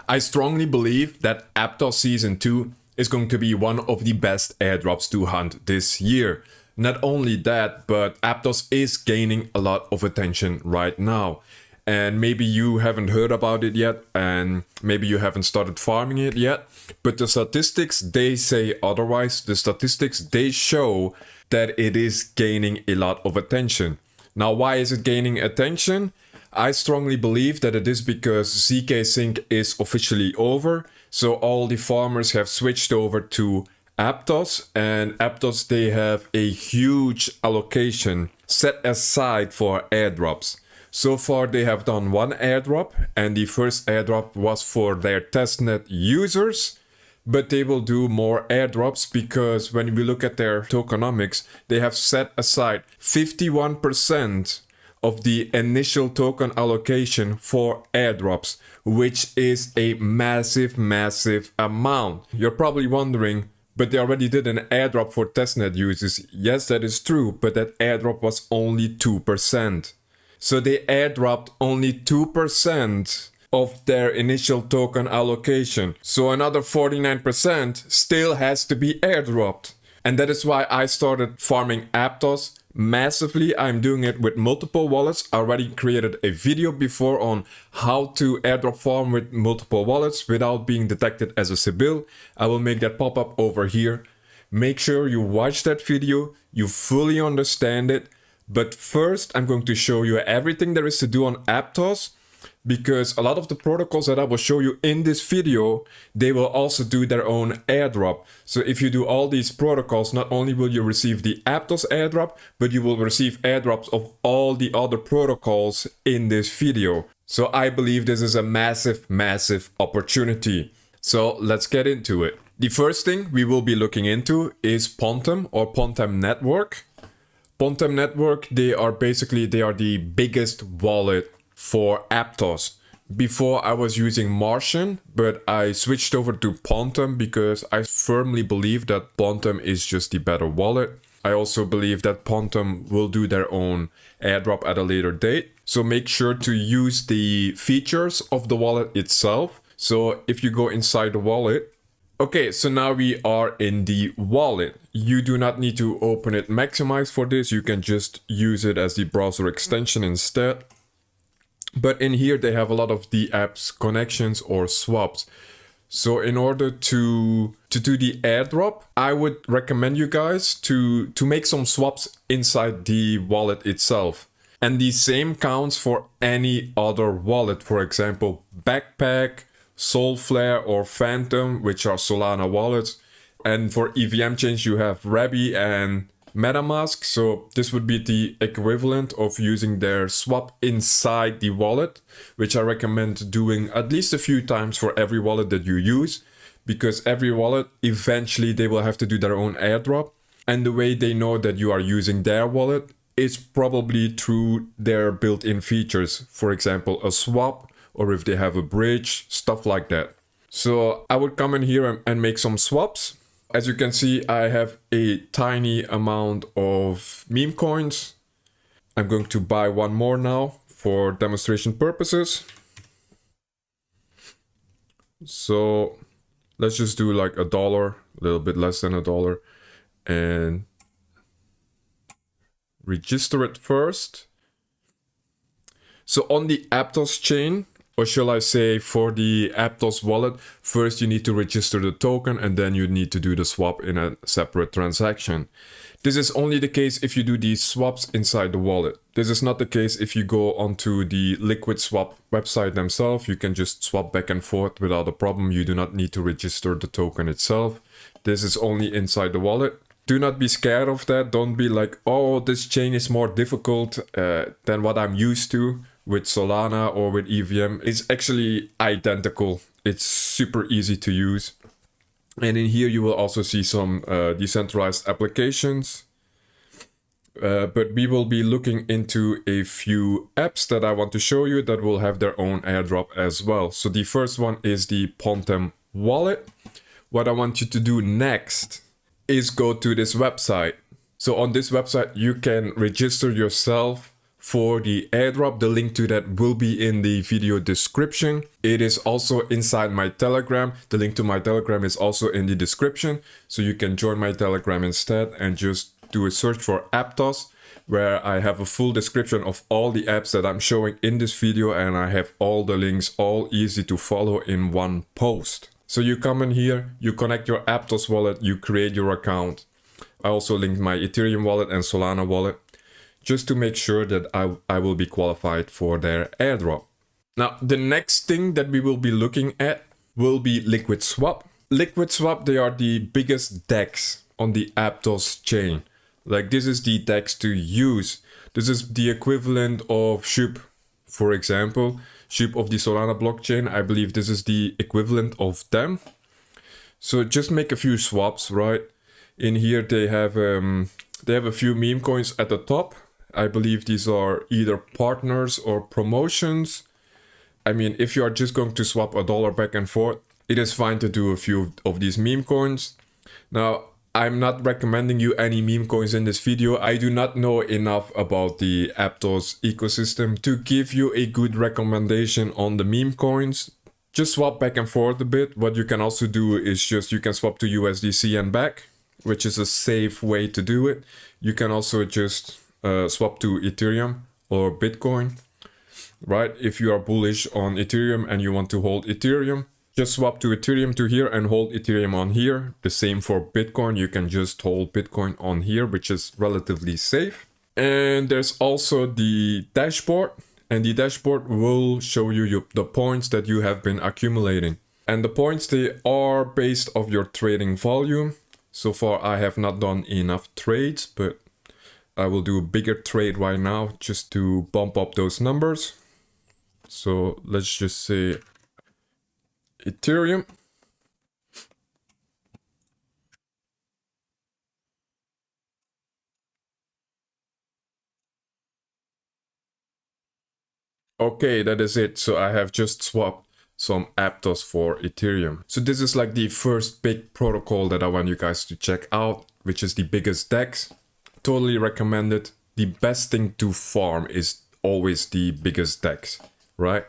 I strongly believe that Aptos Season 2 is going to be one of the best airdrops to hunt this year. Not only that, but Aptos is gaining a lot of attention right now. And maybe you haven't heard about it yet, and maybe you haven't started farming it yet, but the statistics, they say otherwise. The statistics, they show that it is gaining a lot of attention. Now, why is it gaining attention? I strongly believe that it is because ZK Sync is officially over, so all the farmers have switched over to Aptos, and Aptos, they have a huge allocation set aside for airdrops. So far they have done one airdrop, and the first airdrop was for their testnet users, but they will do more airdrops because when we look at their tokenomics, they have set aside 51% of the initial token allocation for airdrops, which is a massive amount. You're probably wondering, but they already did an airdrop for testnet users. Yes, that is true, but that airdrop was only 2%. So they airdropped only 2% of their initial token allocation. So another 49% still has to be airdropped. And that is why I started farming Aptos massively. I'm doing it with multiple wallets. I already created a video before on how to airdrop farm with multiple wallets without being detected as a Sibyl. I will make that pop up over here. Make sure you watch that video, you fully understand it. But first, I'm going to show you everything there is to do on Aptos, because a lot of the protocols that I will show you in this video, they will also do their own airdrop. So if you do all these protocols, not only will you receive the Aptos airdrop, but you will receive airdrops of all the other protocols in this video. So I believe this is a massive opportunity. So let's get into it. The first thing we will be looking into is Pontem or Pontem Network. Pontem Network, they are the biggest wallet for Aptos. Before I was using Martian, but I switched over to Pontem because I firmly believe that Pontem is just the better wallet. I also believe that Pontem will do their own airdrop at a later date. So make sure to use the features of the wallet itself. So if you go inside the wallet, okay, so now we are in the wallet. You do not need to open it maximize for this. You can just use it as the browser extension instead. But in here, they have a lot of the apps connections or swaps. So in order to do the airdrop, I would recommend you guys to make some swaps inside the wallet itself. And the same counts for any other wallet. For example, Backpack, Soulflare or Phantom, which are Solana wallets. And for EVM chains, you have Rabby and MetaMask. So this would be the equivalent of using their swap inside the wallet, which I recommend doing at least a few times for every wallet that you use, because every wallet, eventually they will have to do their own airdrop. And the way they know that you are using their wallet is probably through their built-in features. For example, a swap, or if they have a bridge, stuff like that. So I would come in here and make some swaps. As you can see, I have a tiny amount of meme coins. I'm going to buy one more now for demonstration purposes. So let's just do like $1, a little bit less than $1, and register it first. So on the Aptos chain, or shall I say for the Aptos wallet, first you need to register the token and then you need to do the swap in a separate transaction. This is only the case if you do these swaps inside the wallet. This is not the case if you go onto the Liquid Swap website themselves. You can just swap back and forth without a problem. You do not need to register the token itself. This is only inside the wallet. Do not be scared of that. Don't be like, oh, this chain is more difficult than what I'm used to with Solana or with EVM. It's actually identical. It's super easy to use. And in here you will also see some decentralized applications. But we will be looking into a few apps that I want to show you that will have their own airdrop as well. So the first one is the Pontem wallet. What I want you to do next is go to this website. So on this website, you can register yourself for the airdrop. The link to that will be in the video description. It is also inside my Telegram. The link to my Telegram is also in the description. So you can join my Telegram instead and just do a search for Aptos, where I have a full description of all the apps that I'm showing in this video, and I have all the links all easy to follow in one post. So you come in here, you connect your Aptos wallet, you create your account. I also linked my Ethereum wallet and Solana wallet just to make sure that I will be qualified for their airdrop. Now, the next thing that we will be looking at will be Liquid Swap. Liquid Swap, they are the biggest DEX on the Aptos chain. Like, this is the DEX to use. This is the equivalent of SHIB, for example. SHIB of the Solana blockchain. I believe this is the equivalent of them. So just make a few swaps, right? In here they have a few meme coins at the top. I believe these are either partners or promotions. I mean, if you are just going to swap $1 back and forth, it is fine to do a few of these meme coins. Now, I'm not recommending you any meme coins in this video. I do not know enough about the Aptos ecosystem to give you a good recommendation on the meme coins. Just swap back and forth a bit. What you can also do is you can swap to USDC and back, which is a safe way to do it. You can also just swap to Ethereum or Bitcoin, right? If you are bullish on Ethereum and you want to hold Ethereum, just swap to Ethereum to here and hold Ethereum on here. The same for Bitcoin. You can just hold Bitcoin on here, which is relatively safe. And there's also the dashboard. And the dashboard will show you the points that you have been accumulating. And the points, they are based off your trading volume. So far, I have not done enough trades, but I will do a bigger trade right now just to bump up those numbers. So let's just say Ethereum. Okay, that is it. So I have just swapped some Aptos for Ethereum. So this is like the first big protocol that I want you guys to check out, which is the biggest DEX. Totally recommend it. The best thing to farm is always the biggest DEX, right?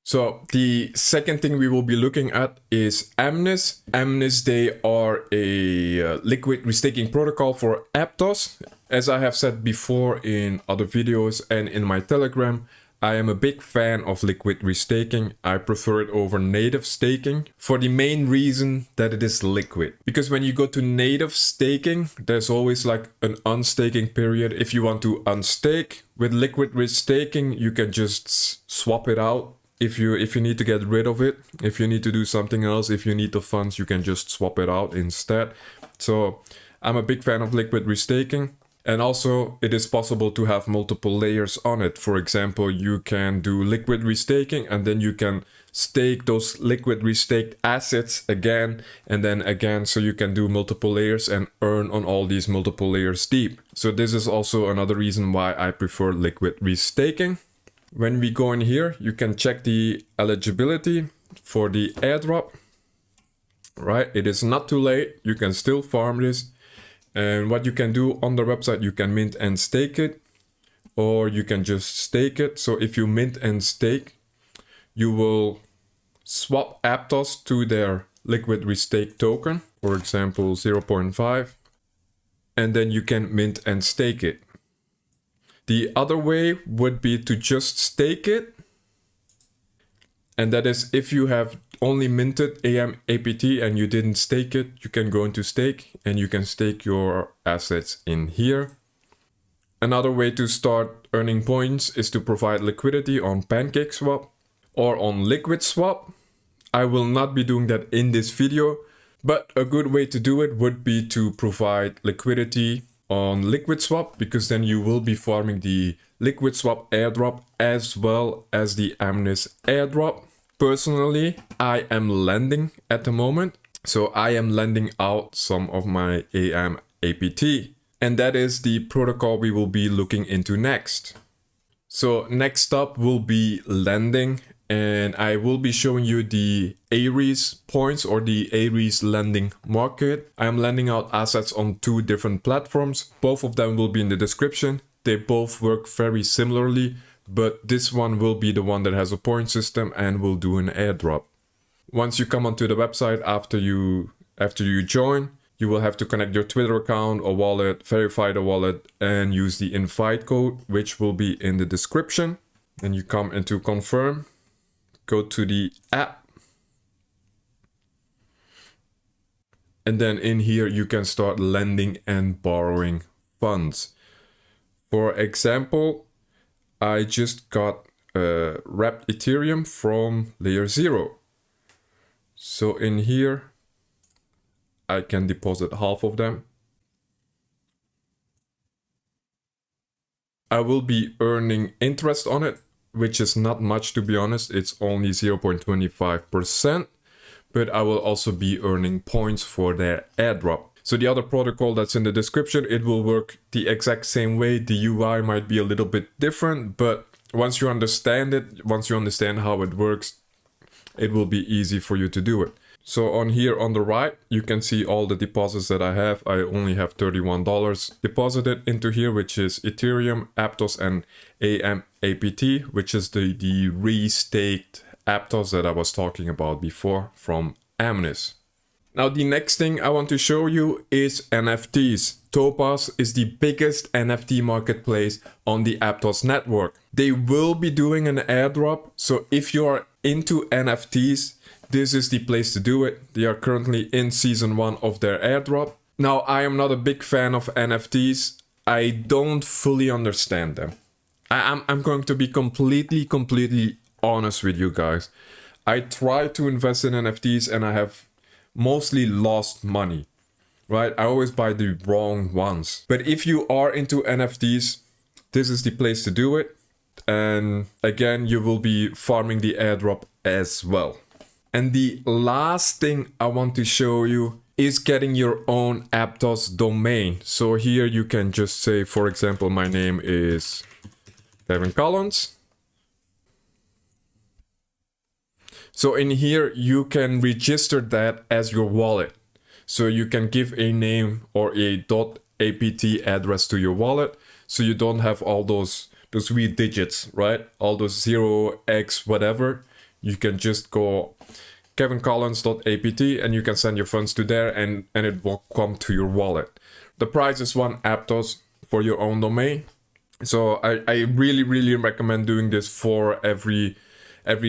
So the second thing we will be looking at is Amnes. Amnes, they are a liquid restaking protocol for Aptos. As I have said before in other videos and in my Telegram, I am a big fan of liquid restaking. I prefer it over native staking for the main reason that it is liquid. Because when you go to native staking, there's always like an unstaking period. If you want to unstake, with liquid restaking, you can just swap it out. If you need to get rid of it, if you need to do something else, if you need the funds, you can just swap it out instead. So I'm a big fan of liquid restaking. And also it is possible to have multiple layers on it. For example, you can do liquid restaking and then you can stake those liquid restaked assets again and then again. So you can do multiple layers and earn on all these multiple layers deep. So this is also another reason why I prefer liquid restaking. When we go in here, you can check the eligibility for the airdrop, right? It is not too late. You can still farm this. And what you can do on the website, you can mint and stake it, or you can just stake it. So if you mint and stake, you will swap Aptos to their liquid restake token, for example, 0.5, and then you can mint and stake it. The other way would be to just stake it. And that is if you have only minted APT and you didn't stake it, you can go into stake and you can stake your assets in here. Another way to start earning points is to provide liquidity on PancakeSwap or on Liquid Swap. I will not be doing that in this video, but a good way to do it would be to provide liquidity on Liquid Swap, because then you will be farming the Liquid Swap airdrop as well as the Amnes airdrop. Personally, I am lending at the moment, so I am lending out some of my AM APT, and that is the protocol we will be looking into next. So next up will be lending, and I will be showing you the Aries points or the Aries lending market. I am lending out assets on 2 different platforms. Both of them will be in the description. They both work very similarly, but this one will be the one that has a point system and will do an airdrop. Once you come onto the website after you join, you will have to connect your Twitter account or wallet, verify the wallet, and use the invite code, which will be in the description. And you come into confirm, go to the app. And then in here, you can start lending and borrowing funds. For example, I just got wrapped Ethereum from layer 0. So in here, I can deposit half of them. I will be earning interest on it, which is not much, to be honest. It's only 0.25%. But I will also be earning points for their airdrop. So the other protocol that's in the description, it will work the exact same way. The UI might be a little bit different, but once you understand it, once you understand how it works, it will be easy for you to do it. So on here on the right, you can see all the deposits that I have. I only have $31 deposited into here, which is Ethereum, Aptos, and AMAPT, which is the restaked Aptos that I was talking about before from Amnis. Now the next thing I want to show you is NFTs. Topaz is the biggest NFT marketplace on the Aptos network. They will be doing an airdrop, so if you are into NFTs, this is the place to do it. They are currently in season 1 of their airdrop. Now I am not a big fan of NFTs. I don't fully understand them. I'm going to be completely honest with you guys. I try to invest in NFTs and I have mostly lost money, right? I always buy the wrong ones. But if you are into NFTs, this is the place to do it. And again, you will be farming the airdrop as well. And the last thing I want to show you is getting your own Aptos domain. So here you can just say, for example, my name is Kevin Collins. So in here, you can register that as your wallet. So you can give a name or a .apt address to your wallet. So you don't have all those weird digits, right? All those 0x whatever. You can just go kevincollins.apt and you can send your funds to there and it will come to your wallet. The price is 1 Aptos for your own domain. So I really recommend doing this for every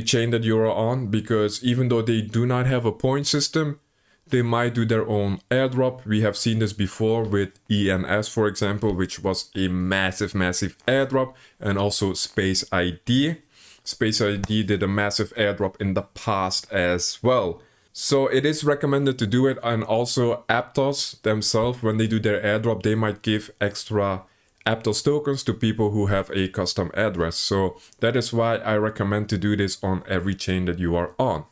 chain that you're on, because even though they do not have a point system, they might do their own airdrop. We have seen this before with ENS, for example, which was a massive airdrop, and also Space ID. Space ID did a massive airdrop in the past as well. So it is recommended to do it, and also Aptos themselves, when they do their airdrop, they might give extra Aptos tokens to people who have a custom address. So that is why I recommend to do this on every chain that you are on.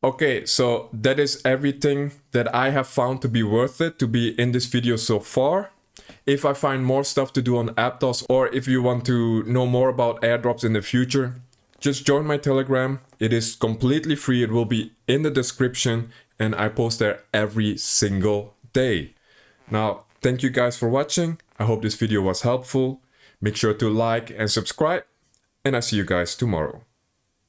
Okay, so that is everything that I have found to be worth it to be in this video so far. If I find more stuff to do on Aptos, or if you want to know more about airdrops in the future, just join my Telegram. It is completely free. It will be in the description and I post there every single day. Now, thank you guys for watching. I hope this video was helpful. Make sure to like and subscribe, and I see you guys tomorrow.